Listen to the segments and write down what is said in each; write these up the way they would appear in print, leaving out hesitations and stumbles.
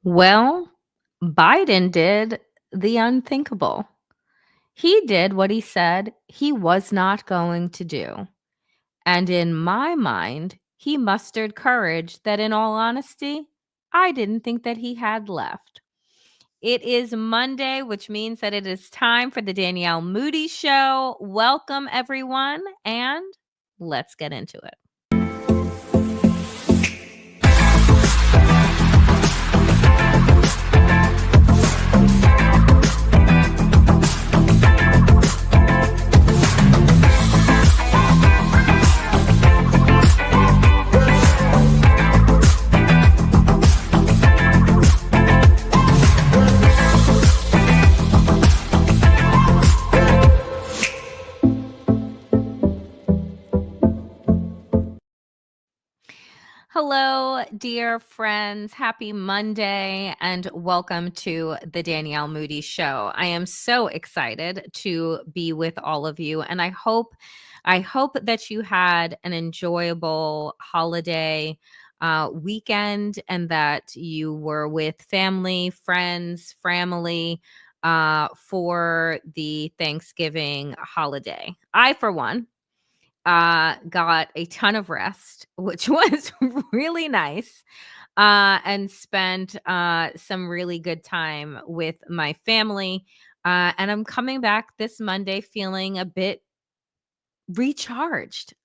Well, Biden did the unthinkable. He did what he said he was not going to do. And in my mind, he mustered courage that, in all honesty, I didn't think that he had left. It is Monday, which means that it is time for the Danielle Moodie Show. Welcome, everyone, and let's get into it. Hello, dear friends. Happy Monday and welcome to the Danielle Moodie Show. I am so excited to be with all of you, and I hope that you had an enjoyable holiday weekend and that you were with family, friends, family for the Thanksgiving holiday. I, for one, got a ton of rest, which was really nice, and spent some really good time with my family. And I'm coming back this Monday feeling a bit recharged,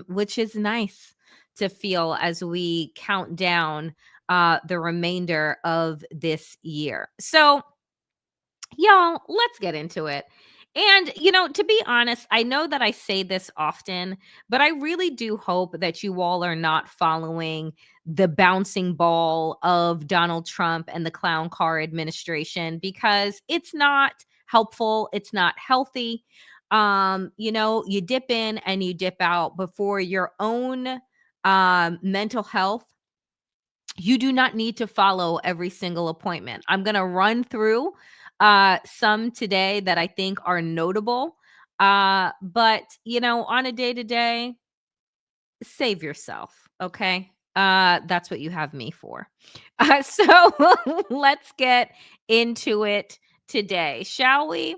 which is nice to feel as we count down the remainder of this year. So, y'all, let's get into it. And, to be honest, I know that I say this often, but I really do hope that you all are not following the bouncing ball of Donald Trump and the clown car administration because it's not helpful. It's not healthy. You dip in and you dip out before your own mental health. You do not need to follow every single appointment. I'm going to run through some today that I think are notable. But, on a day to day, save yourself. Okay. That's what you have me for. So let's get into it today, shall we?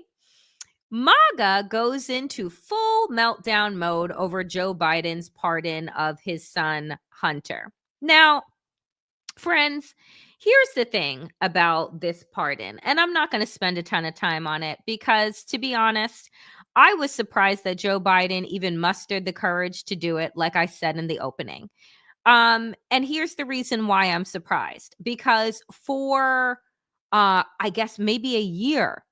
Maga goes into full meltdown mode over Joe Biden's pardon of his son, Hunter. Now, friends, here's the thing about this pardon, and I'm not going to spend a ton of time on it because, to be honest, I was surprised that Joe Biden even mustered the courage to do it, like I said in the opening. And here's the reason why I'm surprised because for, I guess, maybe a year,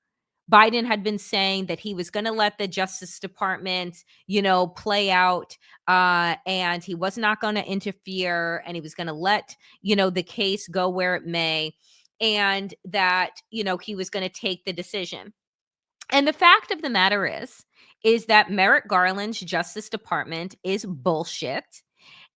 Biden had been saying that he was going to let the Justice Department, play out, and he was not going to interfere, and he was going to let, the case go where it may, and that, he was going to take the decision. And the fact of the matter is that Merrick Garland's Justice Department is bullshit.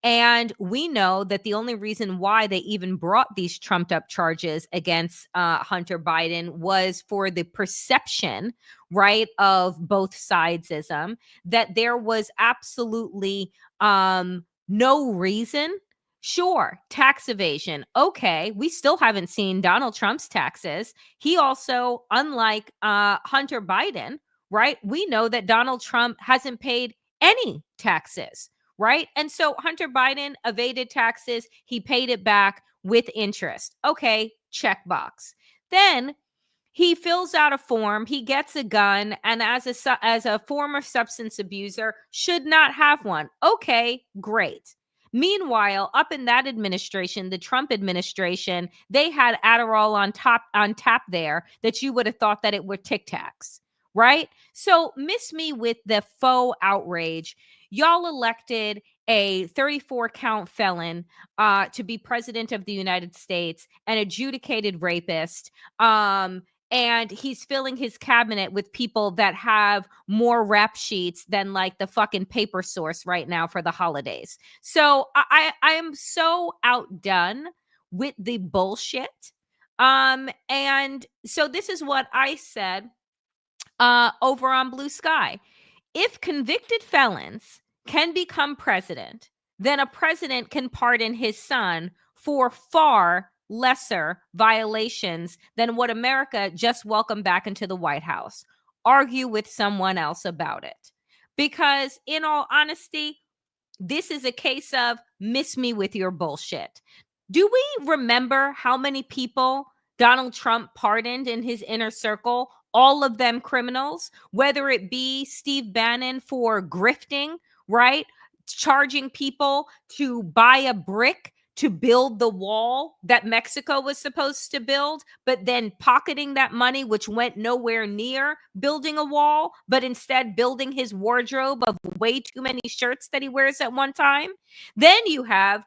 And we know that the only reason why they even brought these trumped up charges against Hunter Biden was for the perception, right, of both sidesism, that there was absolutely no reason. Sure, tax evasion. Okay, we still haven't seen Donald Trump's taxes. He also, unlike Hunter Biden, right, we know that Donald Trump hasn't paid any taxes, right? And so Hunter Biden evaded taxes. He paid it back with interest. Okay, checkbox. Then he fills out a form. He gets a gun, and as a former substance abuser, should not have one. Okay, great. Meanwhile, up in that administration, the Trump administration, they had Adderall on tap there that you would have thought that it were Tic Tacs, right? So miss me with the faux outrage. Y'all elected a 34 count felon to be president of the United States, an adjudicated rapist. And he's filling his cabinet with people that have more rap sheets than like the fucking paper source right now for the holidays. So I am so outdone with the bullshit. And so this is what I said over on Blue Sky. If convicted felons can become president, then a president can pardon his son for far lesser violations than what America just welcomed back into the White House. Argue with someone else about it. Because, in all honesty, this is a case of miss me with your bullshit. Do we remember how many people Donald Trump pardoned in his inner circle? All of them criminals, whether it be Steve Bannon for grifting, right? Charging people to buy a brick to build the wall that Mexico was supposed to build, but then pocketing that money, which went nowhere near building a wall, but instead building his wardrobe of way too many shirts that he wears at one time. Then you have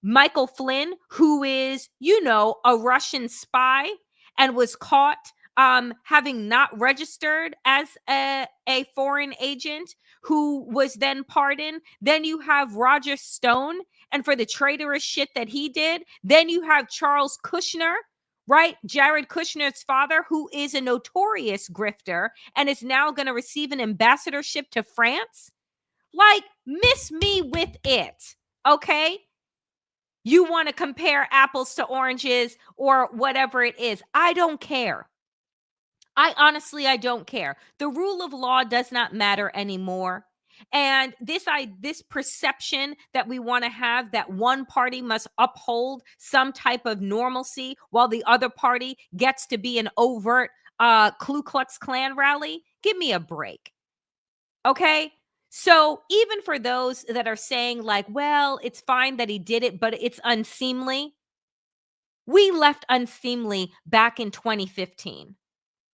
Michael Flynn, who is, a Russian spy and was caught having not registered as a foreign agent, who was then pardoned. Then you have Roger Stone, and for the traitorous shit that he did. Then you have Charles Kushner, right? Jared Kushner's father, who is a notorious grifter and is now going to receive an ambassadorship to France. Like, miss me with it, okay? You want to compare apples to oranges or whatever it is. I don't care. I don't care. The rule of law does not matter anymore. And this perception that we want to have that one party must uphold some type of normalcy while the other party gets to be an overt Ku Klux Klan rally, give me a break. Okay? So even for those that are saying like, well, it's fine that he did it, but it's unseemly. We left unseemly back in 2015.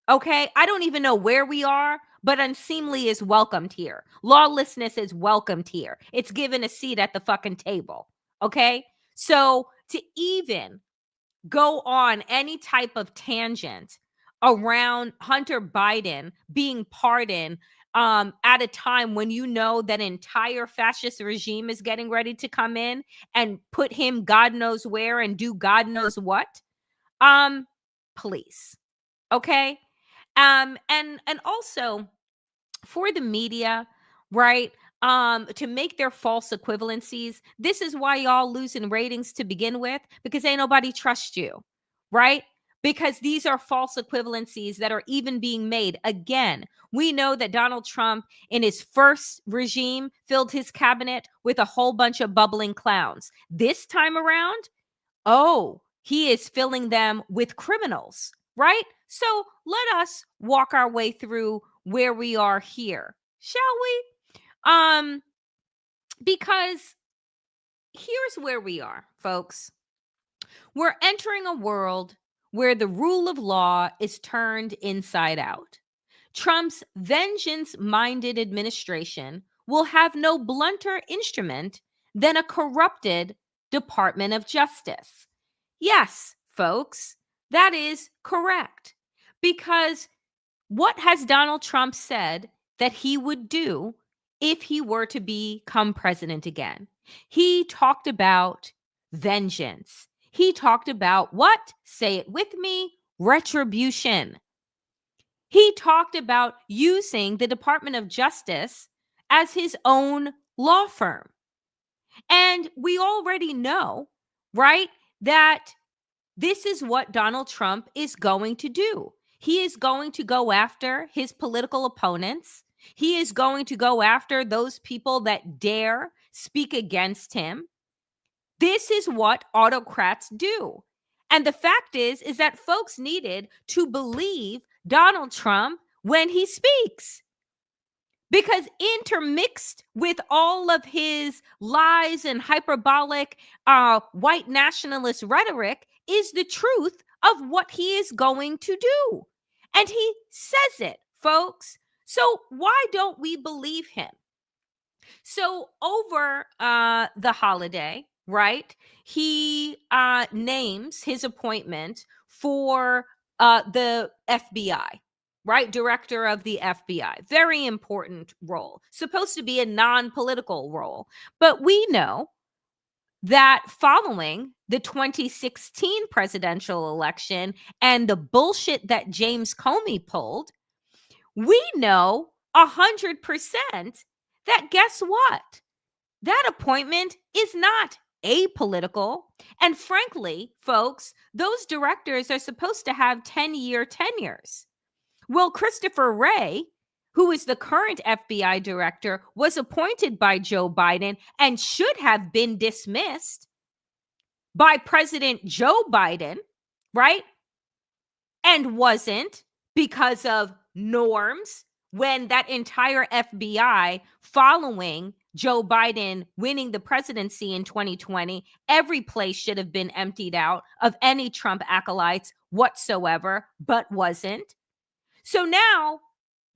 Okay, I don't even know where we are, but unseemly is welcomed here. Lawlessness is welcomed here. It's given a seat at the fucking table. Okay, so to even go on any type of tangent around Hunter Biden being pardoned at a time when you know that entire fascist regime is getting ready to come in and put him God knows where and do God knows what, please. Okay. And also for the media, right? To make their false equivalencies. This is why y'all losing ratings to begin with, because ain't nobody trust you, right? Because these are false equivalencies that are even being made. Again, we know that Donald Trump in his first regime filled his cabinet with a whole bunch of bubbling clowns. This time around, he is filling them with criminals, right? So let us walk our way through where we are here, shall we? Because here's where we are, folks. We're entering a world where the rule of law is turned inside out. Trump's vengeance-minded administration will have no blunter instrument than a corrupted Department of Justice. Yes, folks, that is correct. Because what has Donald Trump said that he would do if he were to become president again? He talked about vengeance. He talked about what? Say it with me, retribution. He talked about using the Department of Justice as his own law firm. And we already know, right, that this is what Donald Trump is going to do. He is going to go after his political opponents. He is going to go after those people that dare speak against him. This is what autocrats do. And the fact is that folks needed to believe Donald Trump when he speaks. Because intermixed with all of his lies and hyperbolic white nationalist rhetoric is the truth of what he is going to do. And he says it, folks. So why don't we believe him? So over the holiday, right, he names his appointment for the FBI. Right? Director of the FBI. Very important role. Supposed to be a non-political role. But we know that following the 2016 presidential election and the bullshit that James Comey pulled, we know 100% that guess what? That appointment is not apolitical. And frankly, folks, those directors are supposed to have 10-year tenures. Well, Christopher Wray, who is the current FBI director, was appointed by Joe Biden and should have been dismissed by President Joe Biden, right? And wasn't, because of norms, when that entire FBI, following Joe Biden winning the presidency in 2020, every place should have been emptied out of any Trump acolytes whatsoever, but wasn't. So now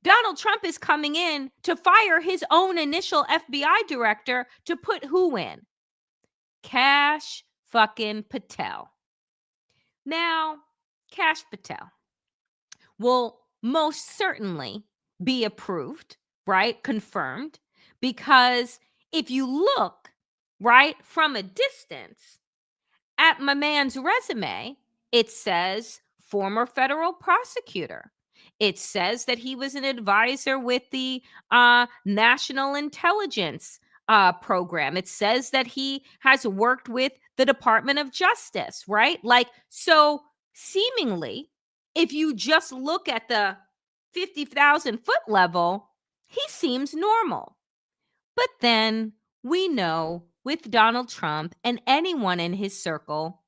Donald Trump is coming in to fire his own initial FBI director to put who in? Kash fucking Patel. Now, Kash Patel will most certainly be approved, right? Confirmed. Because if you look, right, from a distance at my man's resume, it says former federal prosecutor. It says that he was an advisor with the National Intelligence Program. It says that he has worked with the Department of Justice, right? Like, so seemingly, if you just look at the 50,000 foot level, he seems normal. But then we know with Donald Trump and anyone in his circle,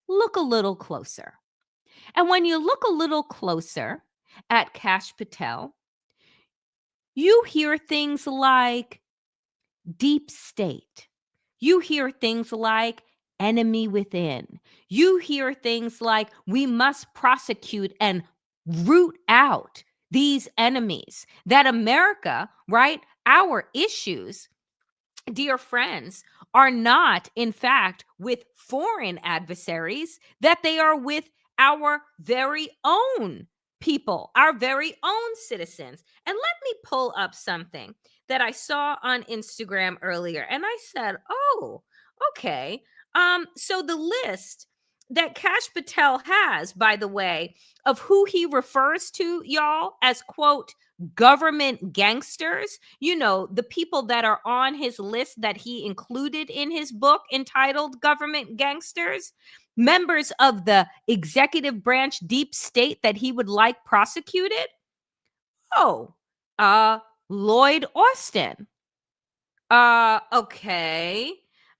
look a little closer. And when you look a little closer at Kash Patel, you hear things like deep state. You hear things like enemy within. You hear things like we must prosecute and root out these enemies. That America, right? Our issues, dear friends, are not, in fact, with foreign adversaries, that they are with our very own people, our very own citizens. And let me pull up something that I saw on Instagram earlier. And I said, oh, okay. So the list that Kash Patel has, by the way, of who he refers to, y'all, as, quote, government gangsters, you know, the people that are on his list that he included in his book entitled Government Gangsters, members of the executive branch deep state that he would like prosecuted. Oh, Lloyd Austin. Okay.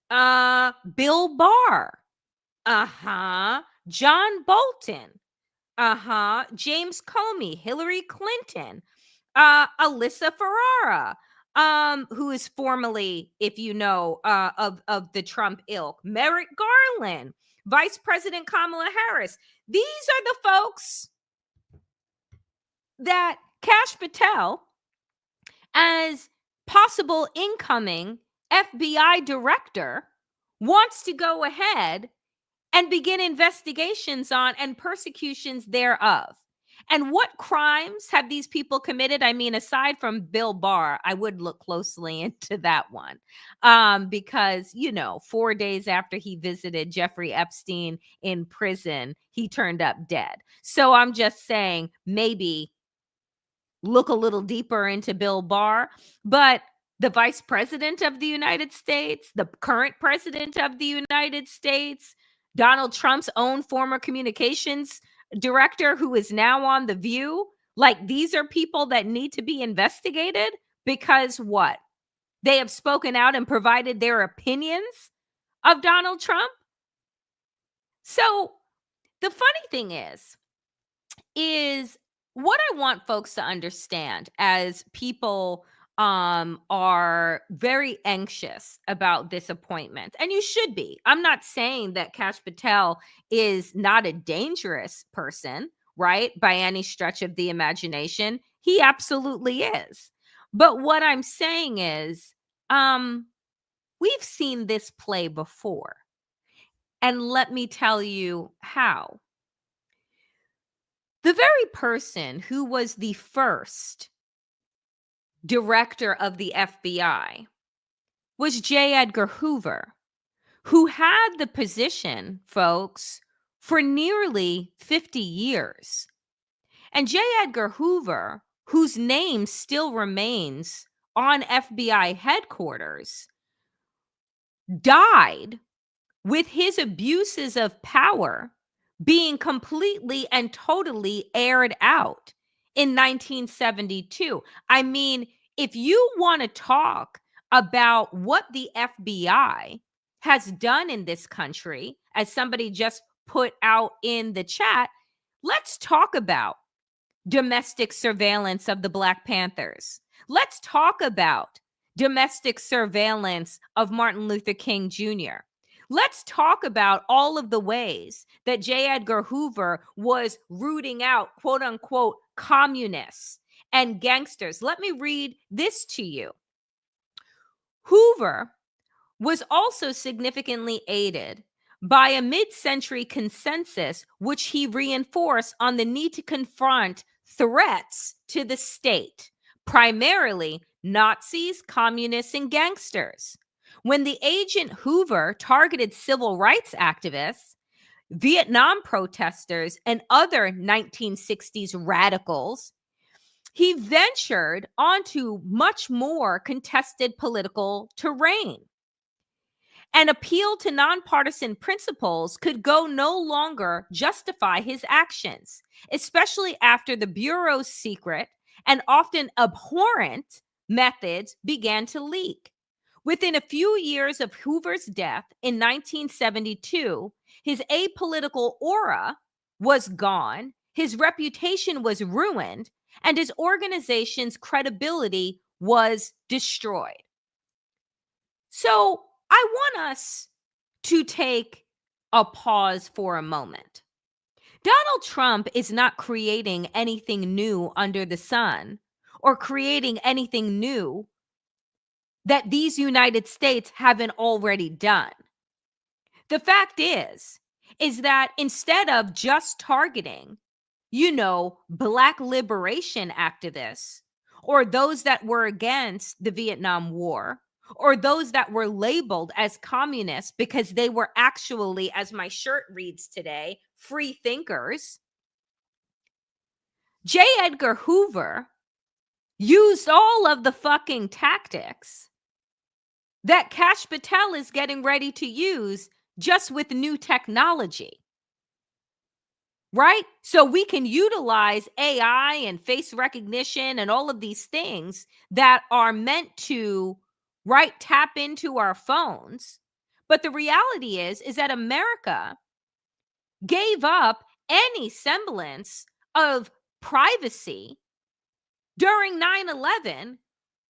Bill Barr. John Bolton. James Comey, Hillary Clinton, Alyssa Ferrara, who is formerly, if you know, of the Trump ilk, Merrick Garland, Vice President Kamala Harris. These are the folks that Kash Patel, as possible incoming FBI director, wants to go ahead and begin investigations on and persecutions thereof. And what crimes have these people committed? I mean, aside from Bill Barr, I would look closely into that one, because, you know, 4 days after he visited Jeffrey Epstein in prison, he turned up dead. So I'm just saying, maybe look a little deeper into Bill Barr. But the vice president of the United States, the current president of the United States, Donald Trump's own former communications director, who is now on The View, like, these are people that need to be investigated because what? They have spoken out and provided their opinions of Donald Trump. So the funny thing is what I want folks to understand as people are very anxious about this appointment, and you should be. I'm not saying that Kash Patel is not a dangerous person, right? By any stretch of the imagination. He absolutely is. But what I'm saying is, we've seen this play before. And let me tell you how. The very person who was the first director of the FBI was J. Edgar Hoover, who had the position, folks, for nearly 50 years. And J. Edgar Hoover, whose name still remains on FBI headquarters, died with his abuses of power being completely and totally aired out in 1972. I mean, if you want to talk about what the FBI has done in this country, as somebody just put out in the chat, let's talk about domestic surveillance of the Black Panthers. Let's talk about domestic surveillance of Martin Luther King Jr. Let's talk about all of the ways that J. Edgar Hoover was rooting out, quote unquote, communists and gangsters. Let me read this to you. Hoover was also significantly aided by a mid-century consensus which he reinforced on the need to confront threats to the state, primarily Nazis, communists, and gangsters. When the agent Hoover targeted civil rights activists, Vietnam protesters, and other 1960s radicals, he ventured onto much more contested political terrain. An appeal to nonpartisan principles could go no longer justify his actions, especially after the Bureau's secret and often abhorrent methods began to leak. Within a few years of Hoover's death in 1972, his apolitical aura was gone, his reputation was ruined, and his organization's credibility was destroyed. So I want us to take a pause for a moment. Donald Trump is not creating anything new under the sun or creating anything new that these United States haven't already done. The fact is that instead of just targeting, Black liberation activists or those that were against the Vietnam War, or those that were labeled as communists because they were actually, as my shirt reads today, free thinkers, J. Edgar Hoover used all of the fucking tactics that Kash Patel is getting ready to use just with new technology. Right? So we can utilize AI and face recognition and all of these things that are meant to, right, tap into our phones. But the reality is that America gave up any semblance of privacy during 9/11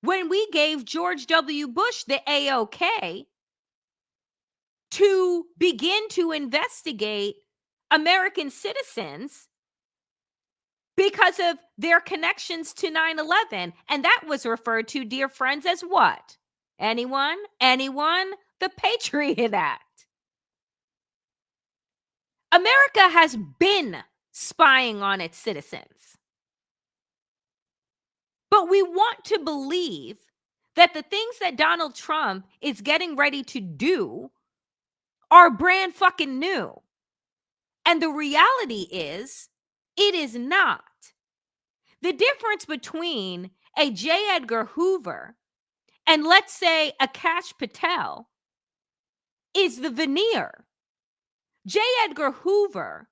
when we gave George W. Bush the AOK to begin to investigate American citizens because of their connections to 9/11. And that was referred to, dear friends, as what? Anyone? Anyone? The Patriot Act. America has been spying on its citizens. But we want to believe that the things that Donald Trump is getting ready to do are brand fucking new. And the reality is, it is not. The difference between a J. Edgar Hoover and, let's say, a Kash Patel is the veneer. J. Edgar Hoover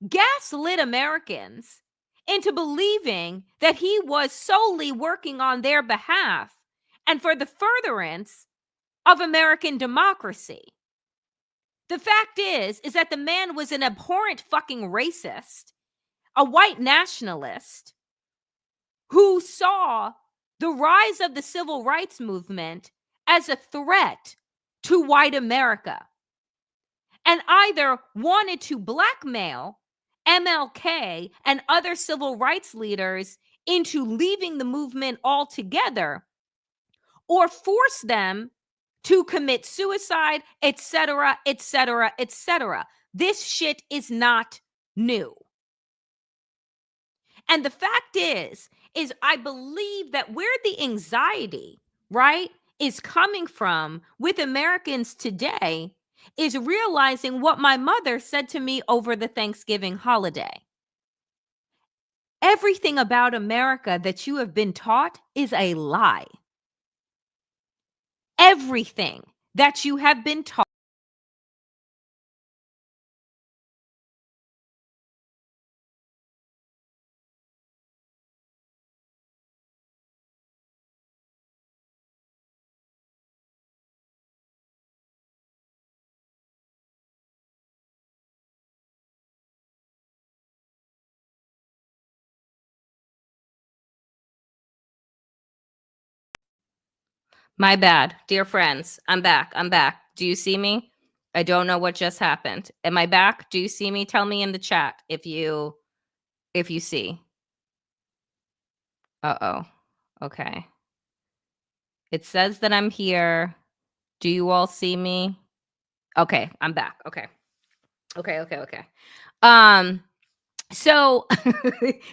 gaslit Americans into believing that he was solely working on their behalf and for the furtherance of American democracy. The fact is that the man was an abhorrent fucking racist, a white nationalist who saw the rise of the civil rights movement as a threat to white America and either wanted to blackmail MLK and other civil rights leaders into leaving the movement altogether or force them to commit suicide, etc., etc., etc. This shit is not new. And the fact is I believe that where the anxiety, right, is coming from with Americans today is realizing what my mother said to me over the Thanksgiving holiday. Everything about America that you have been taught is a lie. Everything that you have been taught My bad. Dear friends, I'm back. I'm back. Do you see me? I don't know what just happened. Am I back? Do you see me? Tell me in the chat if you see. Uh-oh. Okay. It says that I'm here. Do you all see me? Okay, I'm back. Okay. Okay. Um So,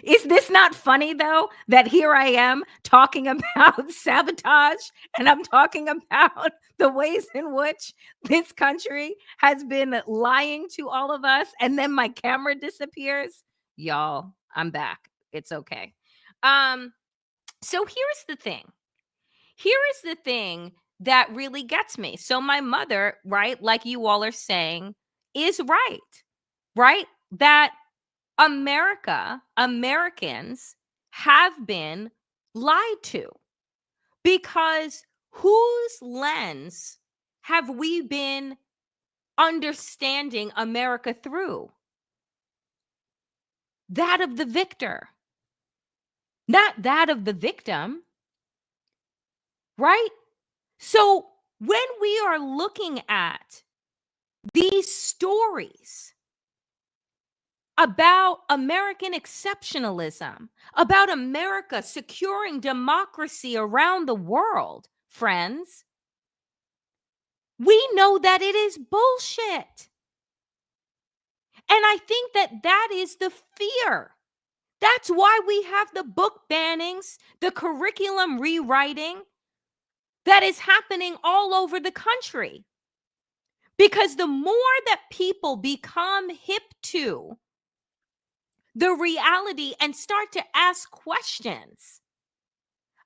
is this not funny though that here I am talking about sabotage and I'm talking about the ways in which this country has been lying to all of us and then my camera disappears? Y'all, I'm back. It's okay. Um so here's the thing. Here is the thing that really gets me. So my mother, right, like you all are saying, is right. Right? That Americans have been lied to because whose lens have we been understanding America through? That of the victor, not that of the victim, right? So when we are looking at these stories about American exceptionalism, about America securing democracy around the world, friends, we know that it is bullshit. And I think that that is the fear. That's why we have the book bannings, the curriculum rewriting that is happening all over the country. Because the more that people become hip to the reality and start to ask questions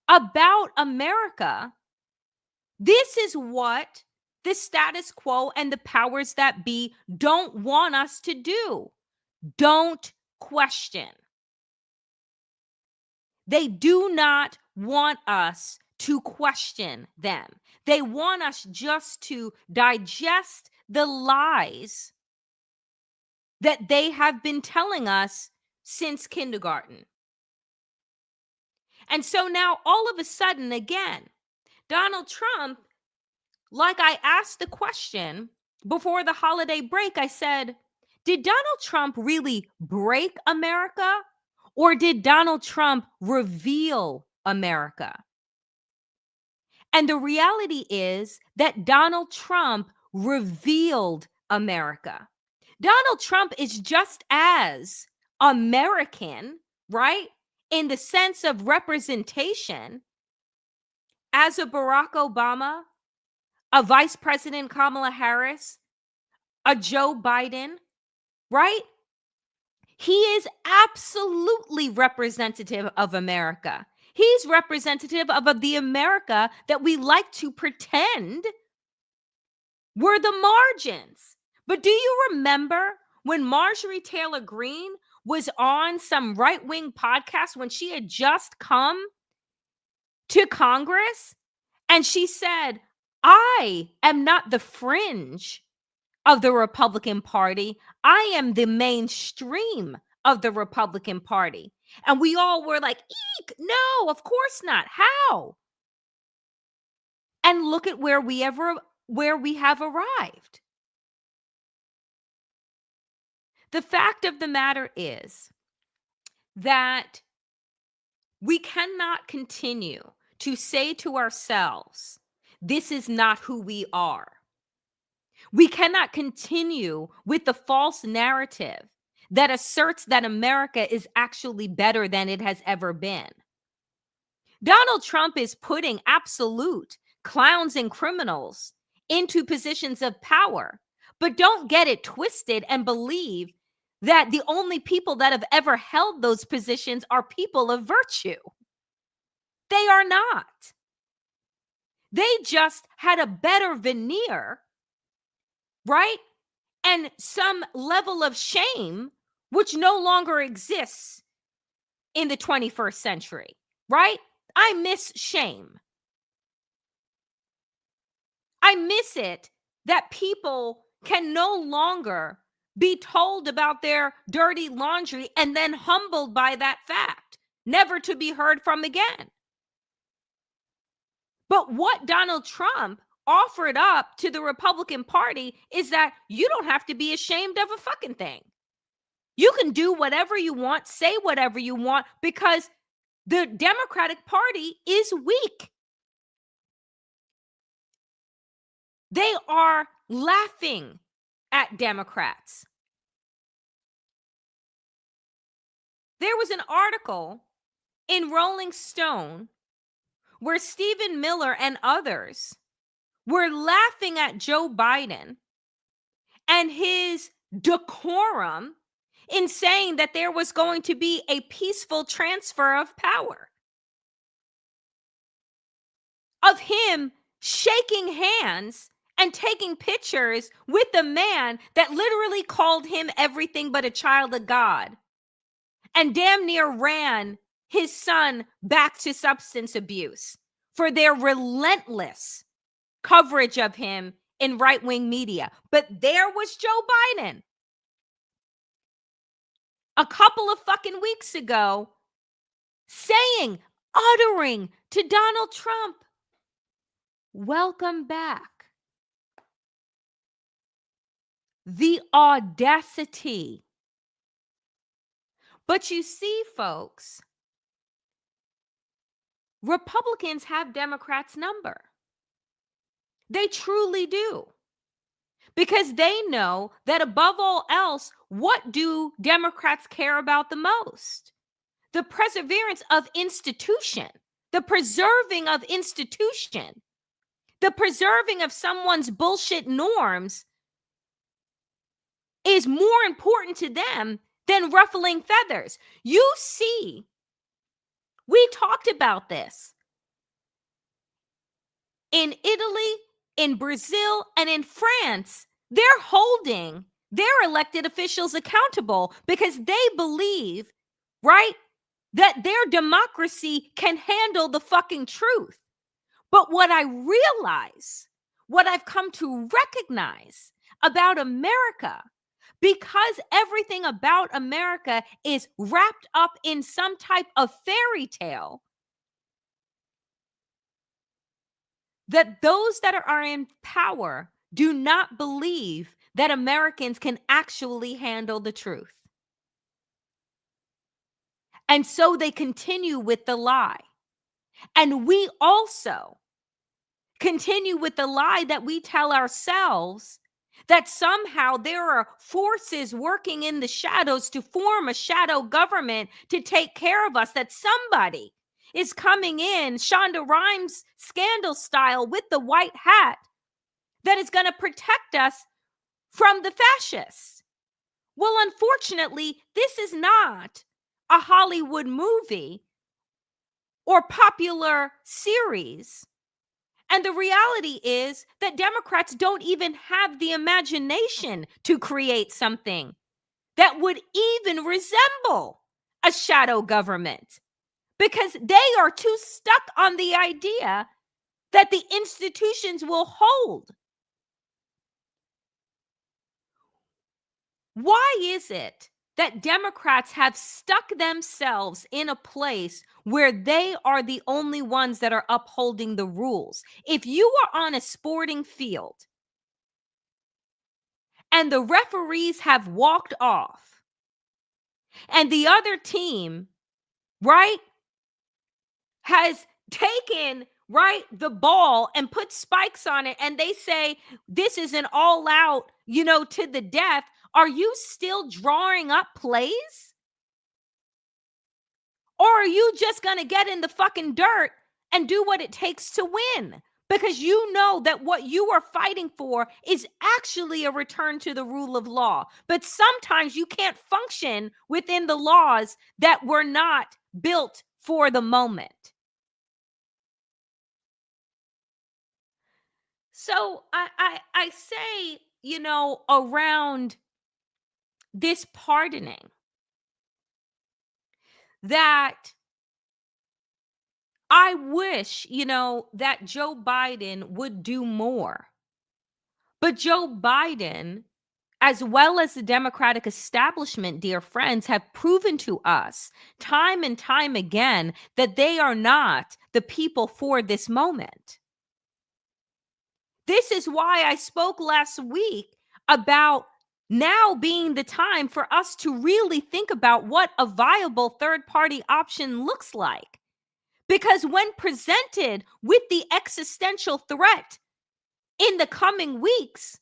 about America, this is what the status quo and the powers that be don't want us to do. Don't question. They do not want us to question them. They want us just to digest the lies that they have been telling us since kindergarten. And so now, all of a sudden, again, Donald Trump, like I asked the question before the holiday break, I said, did Donald Trump really break America or did Donald Trump reveal America? And the reality is that Donald Trump revealed America. Donald Trump is just as American, right? In the sense of representation as a Barack Obama, a Vice President Kamala Harris, a Joe Biden, right? He is absolutely representative of America. He's representative of the America that we like to pretend were the margins. But do you remember when Marjorie Taylor Greene was on some right-wing podcast when she had just come to Congress and she said, I am not the fringe of the Republican Party. I am the mainstream of the Republican Party. And we all were like, eek, no, of course not. How? And look at where we have arrived. The fact of the matter is that we cannot continue to say to ourselves, this is not who we are. We cannot continue with the false narrative that asserts that America is actually better than it has ever been. Donald Trump is putting absolute clowns and criminals into positions of power, but don't get it twisted and believe that the only people that have ever held those positions are people of virtue. They are not. They just had a better veneer, right? And some level of shame, which no longer exists in the 21st century, right? I miss shame. I miss it that people can no longer be told about their dirty laundry and then humbled by that fact, never to be heard from again. But what Donald Trump offered up to the Republican Party is that you don't have to be ashamed of a fucking thing. You can do whatever you want, say whatever you want, because the Democratic Party is weak. They are laughing at Democrats. There was an article in Rolling Stone where Stephen Miller and others were laughing at Joe Biden and his decorum in saying that there was going to be a peaceful transfer of power, of him shaking hands and taking pictures with the man that literally called him everything but a child of God and damn near ran his son back to substance abuse for their relentless coverage of him in right-wing media. But there was Joe Biden a couple of fucking weeks ago saying, uttering to Donald Trump, welcome back. The audacity. But you see, folks, Republicans have Democrats' number. They truly do. Because they know that above all else, what do Democrats care about the most? The perseverance of institution, the preserving of institution, the preserving of someone's bullshit norms is more important to them than ruffling feathers. You see, we talked about this. In Italy, in Brazil, and in France, they're holding their elected officials accountable because they believe, right, that their democracy can handle the fucking truth. But what I realize, what I've come to recognize about America, because everything about America is wrapped up in some type of fairy tale, that those that are in power do not believe that Americans can actually handle the truth. And so they continue with the lie. And we also continue with the lie that we tell ourselves that somehow there are forces working in the shadows to form a shadow government to take care of us, that somebody is coming in Shonda Rhimes scandal style with the white hat that is going to protect us from the fascists. Well, unfortunately, this is not a Hollywood movie or popular series. And the reality is that Democrats don't even have the imagination to create something that would even resemble a shadow government, because they are too stuck on the idea that the institutions will hold. Why is it that Democrats have stuck themselves in a place where they are the only ones that are upholding the rules? If you are on a sporting field and the referees have walked off and the other team, right, has taken, right, the ball and put spikes on it, and they say this is an all out, to the death, are you still drawing up plays? Or are you just going to get in the fucking dirt and do what it takes to win? Because you know that what you are fighting for is actually a return to the rule of law. But sometimes you can't function within the laws that were not built for the moment. So I say, around this pardoning, that I wish, that Joe Biden would do more. But Joe Biden, as well as the Democratic establishment, dear friends, have proven to us time and time again that they are not the people for this moment. This is why I spoke last week about now being the time for us to really think about what a viable third party option looks like. Because when presented with the existential threat in the coming weeks,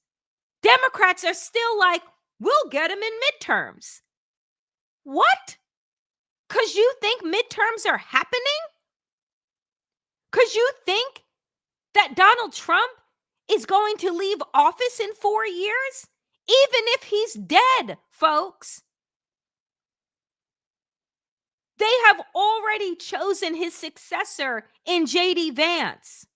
Democrats are still like, we'll get him in midterms. What? Because you think midterms are happening? Because you think that Donald Trump is going to leave office in 4 years? Even if he's dead, folks. They have already chosen his successor in J.D. Vance.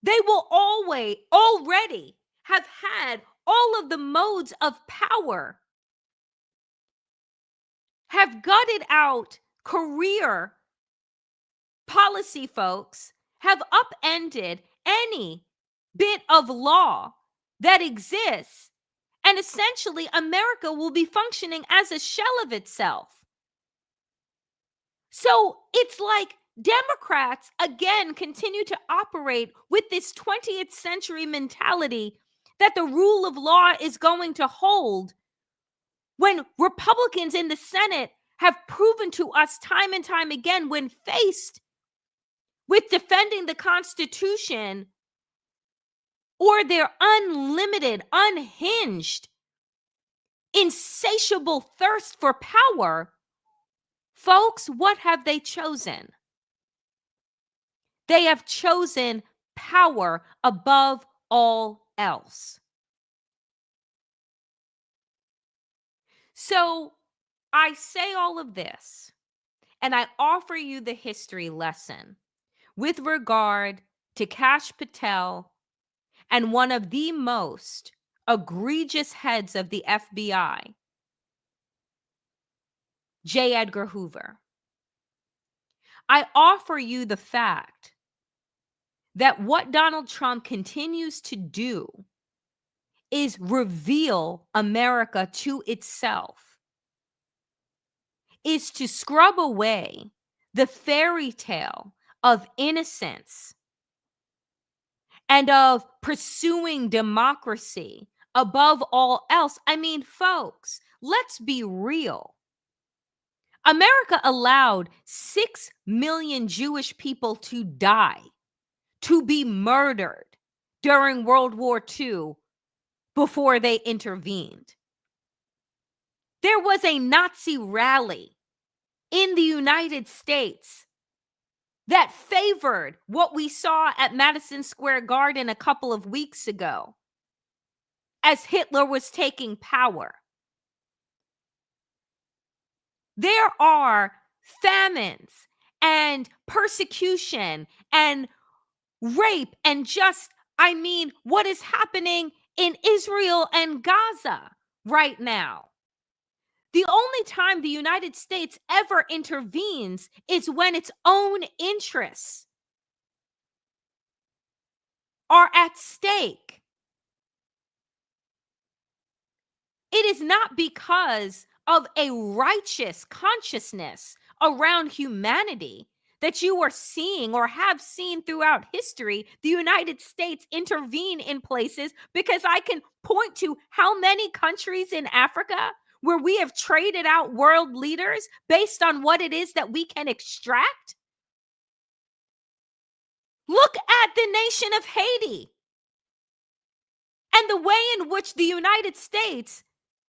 They will already have had all of the modes of power, have gutted out career policy folks, have upended any bit of law that exists, and essentially America will be functioning as a shell of itself. So it's like Democrats, again, continue to operate with this 20th century mentality that the rule of law is going to hold, when Republicans in the Senate have proven to us time and time again, when faced with defending the Constitution or their unlimited, unhinged, insatiable thirst for power, folks, what have they chosen? They have chosen power above all else. So I say all of this, and I offer you the history lesson with regard to Kash Patel and one of the most egregious heads of the FBI, J. Edgar Hoover. I offer you the fact that what Donald Trump continues to do is reveal America to itself, is to scrub away the fairy tale of innocence and of pursuing democracy above all else. I mean, folks, let's be real. America allowed 6 million Jewish people to die, to be murdered during World War II before they intervened. There was a Nazi rally in the United States that favored what we saw at Madison Square Garden a couple of weeks ago as Hitler was taking power. There are famines and persecution and rape and what is happening in Israel and Gaza right now. The only time the United States ever intervenes is when its own interests are at stake. It is not because of a righteous consciousness around humanity that you are seeing or have seen throughout history the United States intervene in places, because I can point to how many countries in Africa where we have traded out world leaders based on what it is that we can extract. Look at the nation of Haiti and the way in which the United States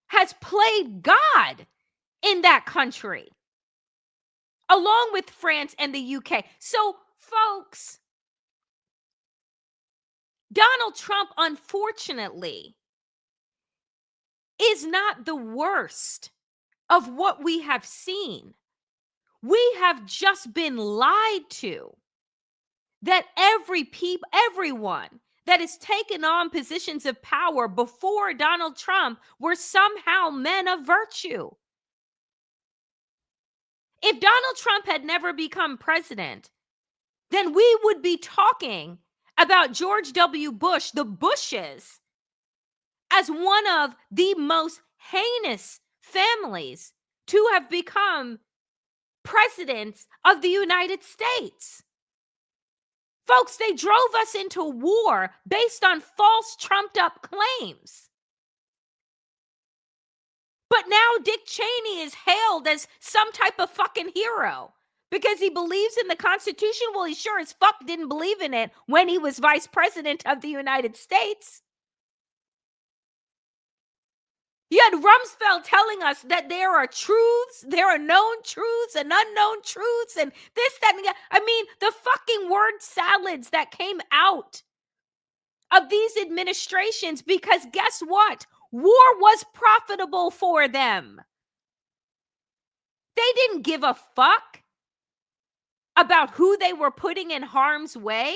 has played God in that country, along with France and the UK. So, folks, Donald Trump, unfortunately, is not the worst of what we have seen. We have just been lied to that everyone that has taken on positions of power before Donald Trump were somehow men of virtue. If Donald Trump had never become president, then we would be talking about George W. Bush, the Bushes, as one of the most heinous families to have become presidents of the United States. Folks, they drove us into war based on false, trumped up claims. But now Dick Cheney is hailed as some type of fucking hero because he believes in the Constitution. Well, he sure as fuck didn't believe in it when he was vice president of the United States. You had Rumsfeld telling us that there are truths, there are known truths and unknown truths, and this, that, and the other. I mean, the fucking word salads that came out of these administrations, because guess what? War was profitable for them. They didn't give a fuck about who they were putting in harm's way.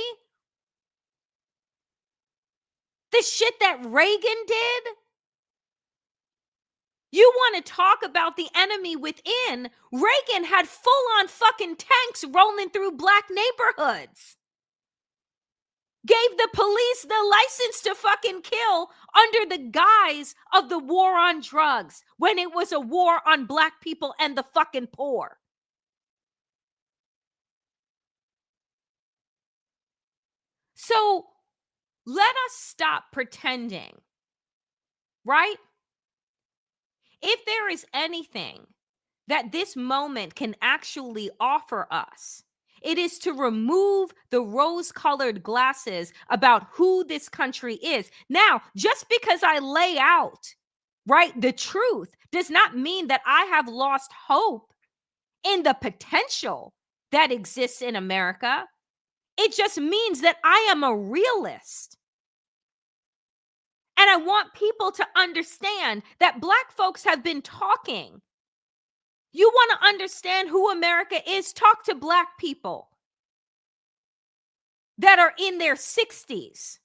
The shit that Reagan did. You want to talk about the enemy within? Reagan had full-on fucking tanks rolling through black neighborhoods. Gave the police the license to fucking kill under the guise of the war on drugs when it was a war on black people and the fucking poor. So let us stop pretending, right? If there is anything that this moment can actually offer us, it is to remove the rose-colored glasses about who this country is. Now, just because I lay out, right, the truth does not mean that I have lost hope in the potential that exists in America. It just means that I am a realist. And I want people to understand that Black folks have been talking. You want to understand who America is? Talk to Black people that are in their 60s,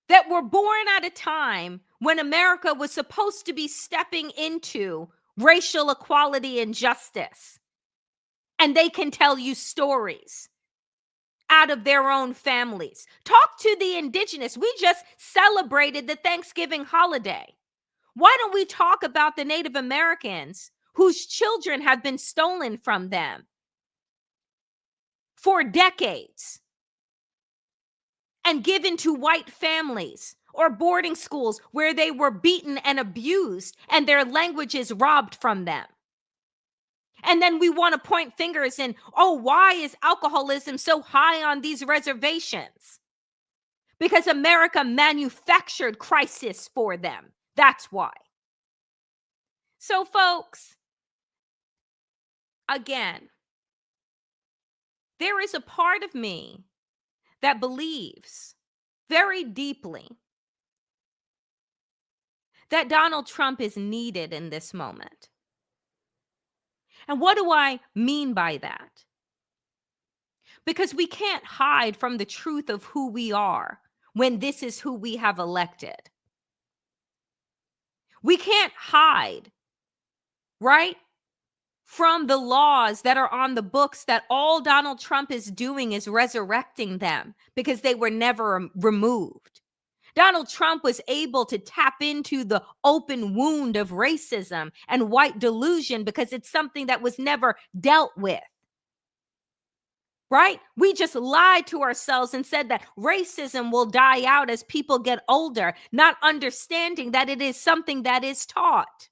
that were born at a time when America was supposed to be stepping into racial equality and justice. And they can tell you stories out of their own families. Talk to the indigenous. We just celebrated the Thanksgiving holiday. Why don't we talk about the Native Americans whose children have been stolen from them for decades and given to white families or boarding schools where they were beaten and abused and their languages robbed from them? And then we want to point fingers and, oh, why is alcoholism so high on these reservations? Because America manufactured crisis for them. That's why. So, folks, again, there is a part of me that believes very deeply that Donald Trump is needed in this moment. And what do I mean by that? Because we can't hide from the truth of who we are when this is who we have elected. We can't hide, right, from the laws that are on the books that all Donald Trump is doing is resurrecting them because they were never removed. Donald Trump was able to tap into the open wound of racism and white delusion because it's something that was never dealt with. Right? We just lied to ourselves and said that racism will die out as people get older, not understanding that it is something that is taught.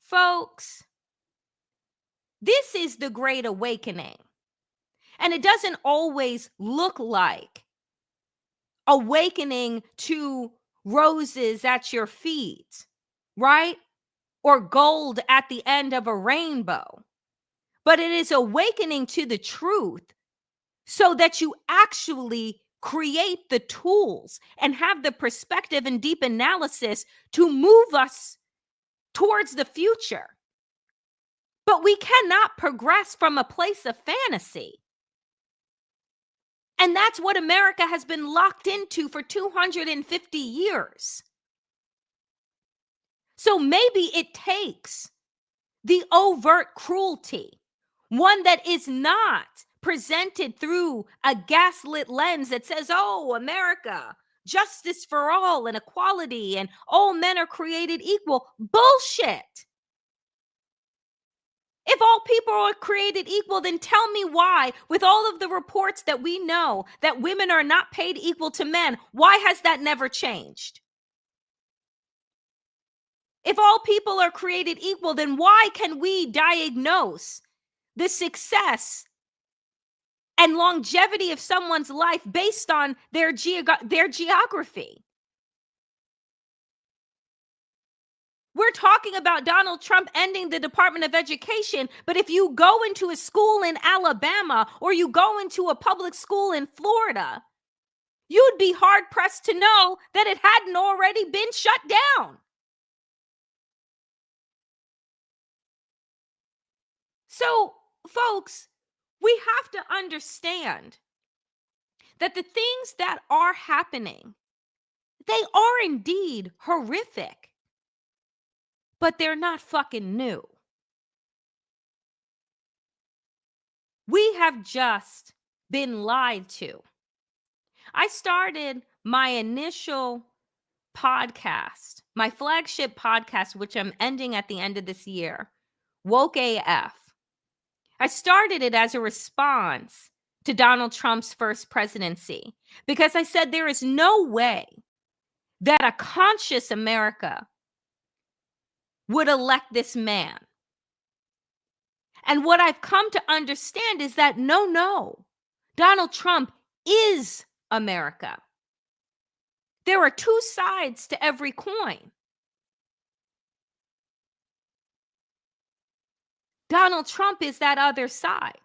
Folks, this is the Great Awakening. And it doesn't always look like awakening to roses at your feet, right? Or gold at the end of a rainbow. But it is awakening to the truth so that you actually create the tools and have the perspective and deep analysis to move us towards the future. But we cannot progress from a place of fantasy. And that's what America has been locked into for 250 years. So maybe it takes the overt cruelty, one that is not presented through a gaslit lens that says, oh, America, justice for all and equality and all men are created equal. Bullshit. If all people are created equal, then tell me why, with all of the reports that we know that women are not paid equal to men, why has that never changed? If all people are created equal, then why can we diagnose the success and longevity of someone's life based on their geography? We're talking about Donald Trump ending the Department of Education, but if you go into a school in Alabama or you go into a public school in Florida, you'd be hard pressed to know that it hadn't already been shut down. So, folks, we have to understand that the things that are happening, they are indeed horrific, but they're not fucking new. We have just been lied to. I started my initial podcast, my flagship podcast, which I'm ending at the end of this year, Woke AF. I started it as a response to Donald Trump's first presidency because I said there is no way that a conscious America would elect this man. And what I've come to understand is that no, Donald Trump is America. There are two sides to every coin. Donald Trump is that other side.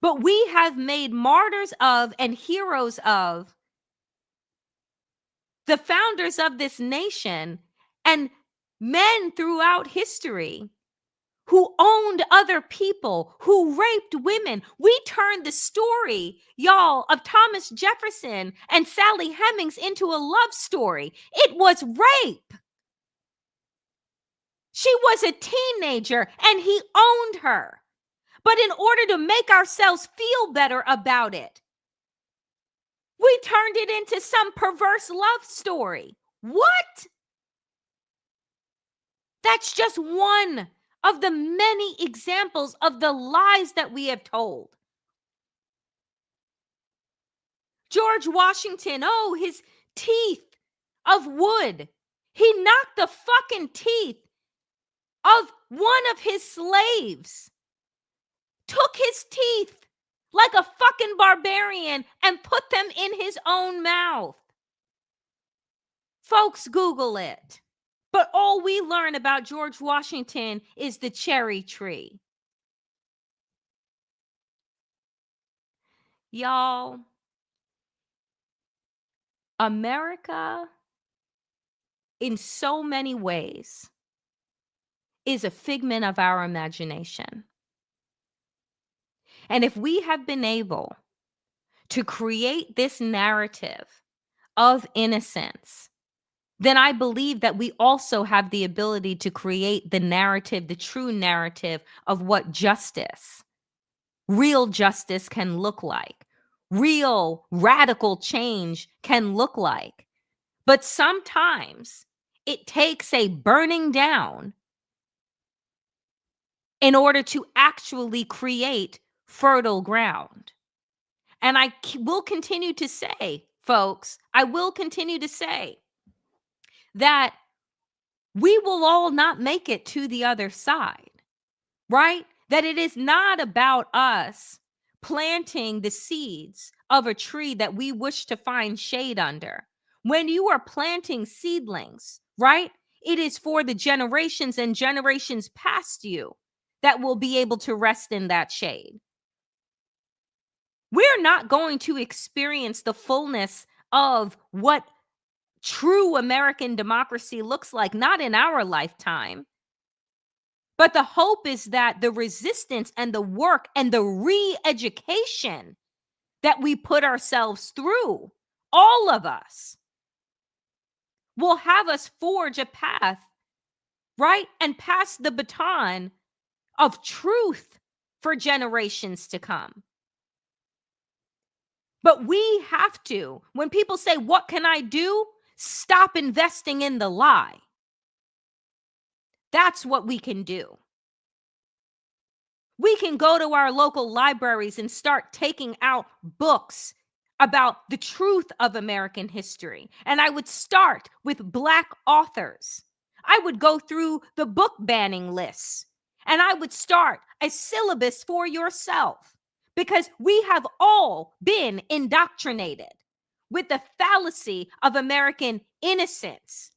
But we have made martyrs of and heroes of the founders of this nation and men throughout history who owned other people, who raped women. We turned the story, y'all, of Thomas Jefferson and Sally Hemings into a love story. It was rape. She was a teenager and he owned her. But in order to make ourselves feel better about it, we turned it into some perverse love story. What? That's just one of the many examples of the lies that we have told. George Washington, oh, his teeth of wood. He knocked the fucking teeth of one of his slaves, took his teeth like a fucking barbarian and put them in his own mouth. Folks, Google it. But all we learn about George Washington is the cherry tree. Y'all, America, in so many ways, is a figment of our imagination. And if we have been able to create this narrative of innocence, then I believe that we also have the ability to create the narrative, the true narrative of what justice, real justice can look like, real radical change can look like. But sometimes it takes a burning down in order to actually create fertile ground. And I will continue to say, folks, I will continue to say that we will all not make it to the other side, right? That it is not about us planting the seeds of a tree that we wish to find shade under. When you are planting seedlings, right? It is for the generations and generations past you that will be able to rest in that shade. We're not going to experience the fullness of what true American democracy looks like, not in our lifetime. But the hope is that the resistance and the work and the re-education that we put ourselves through, all of us, will have us forge a path, right? And pass the baton of truth for generations to come. But we have to, when people say, what can I do? Stop investing in the lie. That's what we can do. We can go to our local libraries and start taking out books about the truth of American history. And I would start with Black authors. I would go through the book banning lists and I would start a syllabus for yourself because we have all been indoctrinated with the fallacy of American innocence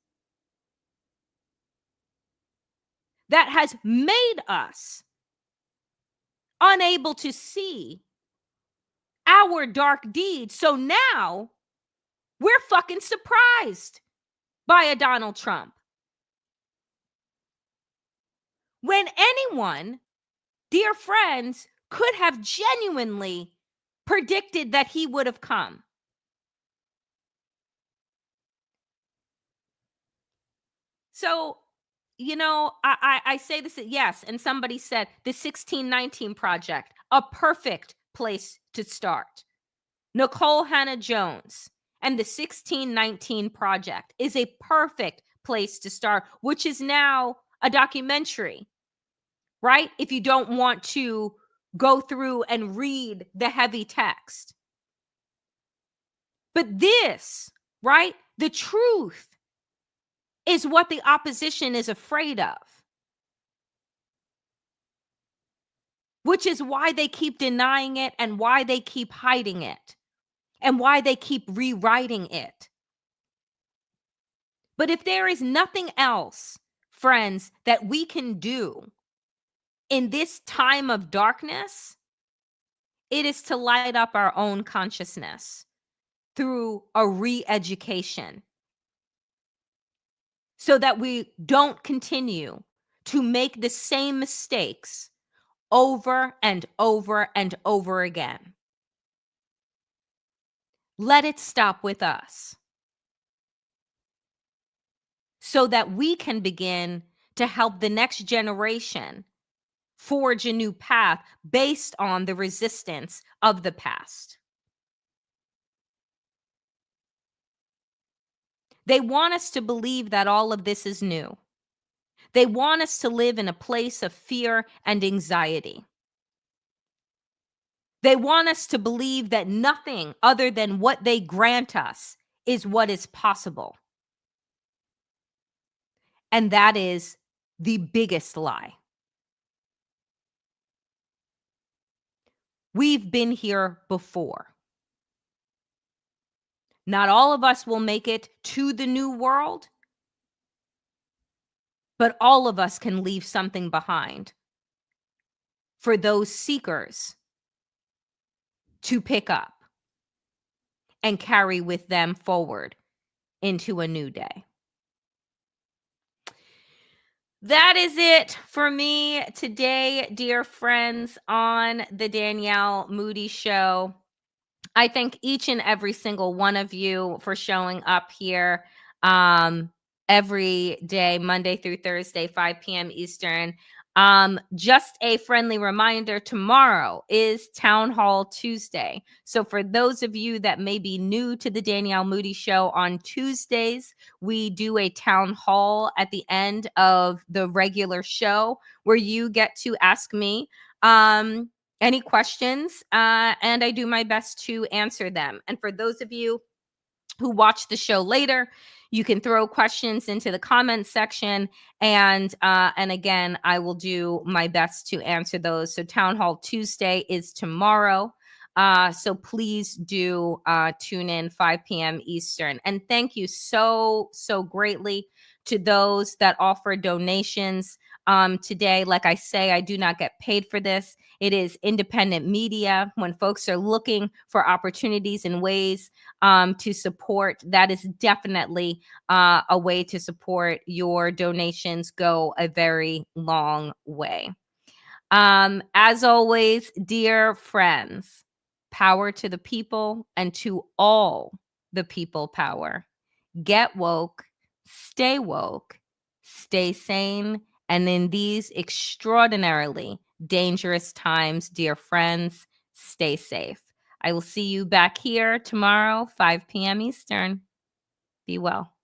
that has made us unable to see our dark deeds. So now we're fucking surprised by a Donald Trump. When anyone, dear friends, could have genuinely predicted that he would have come. So, I say this, yes, and somebody said the 1619 Project, a perfect place to start. Nicole Hannah Jones and the 1619 Project is a perfect place to start, which is now a documentary, right? If you don't want to go through and read the heavy text. But this, right? The truth is what the opposition is afraid of, which is why they keep denying it and why they keep hiding it and why they keep rewriting it. But if there is nothing else, friends, that we can do in this time of darkness, it is to light up our own consciousness through a re-education so that we don't continue to make the same mistakes over and over and over again. Let it stop with us so that we can begin to help the next generation forge a new path based on the resistance of the past. They want us to believe that all of this is new. They want us to live in a place of fear and anxiety. They want us to believe that nothing other than what they grant us is what is possible. And that is the biggest lie. We've been here before. Not all of us will make it to the new world, but all of us can leave something behind for those seekers to pick up and carry with them forward into a new day. That is it for me today, dear friends, on the Danielle Moodie Show. I thank each and every single one of you for showing up here every day, Monday through Thursday, 5 p.m. Eastern. Just a friendly reminder, tomorrow is Town Hall Tuesday. So for those of you that may be new to the Danielle Moodie Show, on Tuesdays, we do a town hall at the end of the regular show where you get to ask me any questions, and I do my best to answer them. And for those of you who watch the show later, you can throw questions into the comments section, and again, I will do my best to answer those. So Town Hall Tuesday is tomorrow. So please do tune in 5 p.m. Eastern. And thank you so greatly to those that offer donations today. Like I say, I do not get paid for this. It is independent media. When folks are looking for opportunities and ways to support, that is definitely a way to support. Your donations go a very long way. As always, dear friends, power to the people and to all the people power. Get woke, stay sane, and in these extraordinarily dangerous times, dear friends, stay safe. I will see you back here tomorrow, 5 p.m. Eastern. Be well.